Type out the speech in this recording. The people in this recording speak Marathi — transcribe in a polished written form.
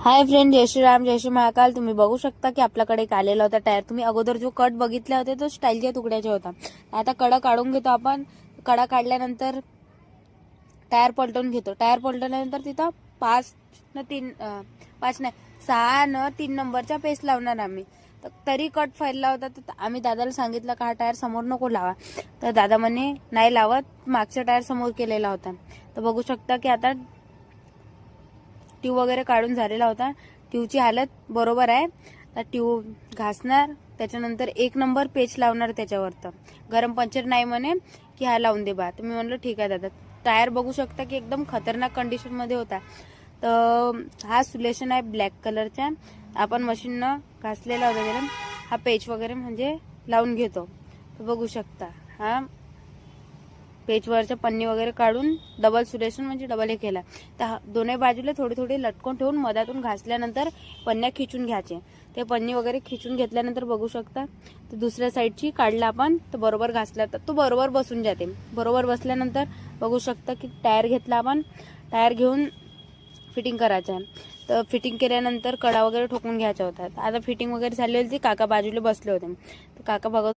हाय फ्रेंड, जय श्रीराम, जय श्री महाकाल. तुम्ही बघू शकता की आपल्याकडे एक आलेला होता टायर. तुम्ही अगोदर जो कट बघितला होता तो स्टाईलच्या तुकड्याचा होता. आता कडा काढून घेतो आपण. कडा काढल्यानंतर टायर पलटून घेतो. टायर पलटवल्यानंतर तिथं 6 न 3 नंबरचा पेस्ट लावणार आम्ही. तरी कट फायला होता तर आम्ही दादाला सांगितलं का हा टायर समोर नको लावा. तर दादा म्हणे नाही लावत, मागचा टायर समोर केलेला होता. तर बघू शकता की आता ट्यूब वगैरे काढून झालेला होता. ट्यूबची हालत बरोबर आहे. तर ट्यूब घासणार, त्याच्यानंतर 1 नंबर पेच लावणार त्याच्यावर. तर गरम पंक्चर नाही म्हणे की हा लावून दे बा. तर मी म्हणलं ठीक आहे दादा. टायर बघू शकता की एकदम खतरनाक कंडिशन मध्ये होता. तर हा सोल्युशन आहे ब्लॅक कलरचा. आपण मशीननं घासलेला होता त्याला. हा पेच वगैरे म्हणजे लावून घेतो. तर बघू शकता हा पेचवरच्या पन्नी वगैरे काढून डबल सुलेशन म्हणजे डबल हे केला. तर दोन्ही बाजूला थोडे थोडे लटकून ठेवून मधातून घासल्यानंतर पन्न्या खिचून घ्यायचे. ते पन्नी वगैरे खिचून घेतल्यानंतर बघू शकता तर दुसऱ्या साईडची काढला आपण तर बरोबर घासला तर तो बरोबर बसून जाते. बरोबर बसल्यानंतर बघू शकता की टायर घेतला आपण. टायर घेऊन फिटिंग करायचं आहे. तर फिटिंग केल्यानंतर कडा वगैरे ठोकून घ्यायचा होता. आता फिटिंग वगैरे झाली होती. काका बाजूला बसले होते. तर काका बघत